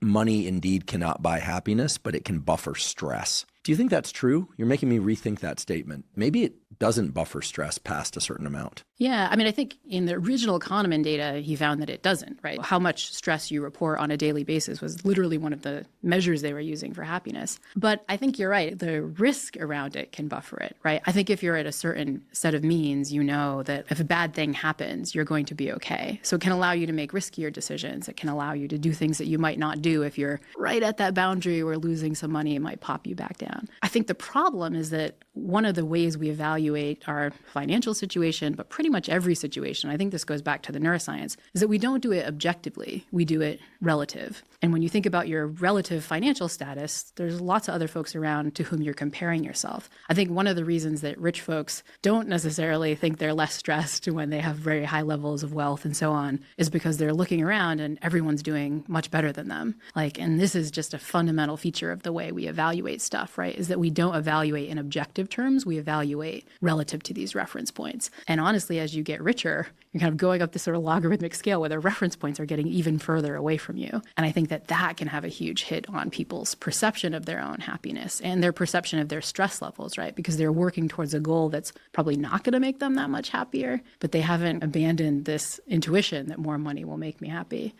money indeed cannot buy happiness, but it can buffer stress. Do you think that's true? You're making me rethink that statement. Maybe it doesn't buffer stress past a certain amount. Yeah, I mean, I think in the original Kahneman data, he found that it doesn't, right? How much stress you report on a daily basis was literally one of the measures they were using for happiness. But I think you're right. The risk around it can buffer it, right? I think if you're at a certain set of means, you know that if a bad thing happens, you're going to be okay. So it can allow you to make riskier decisions. It can allow you to do things that you might not do if you're right at that boundary where losing some money might pop you back down. I think the problem is that one of the ways we evaluate our financial situation, but pretty much every situation, I think this goes back to the neuroscience, is that we don't do it objectively. We do it relative. And when you think about your relative financial status, there's lots of other folks around to whom you're comparing yourself. I think one of the reasons that rich folks don't necessarily think they're less stressed when they have very high levels of wealth and so on is because they're looking around and everyone's doing much better than them. And this is just a fundamental feature of the way we evaluate stuff, right? Is that we don't evaluate in objective terms, we evaluate relative to these reference points. And honestly, as you get richer, you're kind of going up this sort of logarithmic scale where the reference points are getting even further away from you. And I think that that can have a huge hit on people's perception of their own happiness and their perception of their stress levels, right? Because they're working towards a goal that's probably not going to make them that much happier, but they haven't abandoned this intuition that more money will make me happy.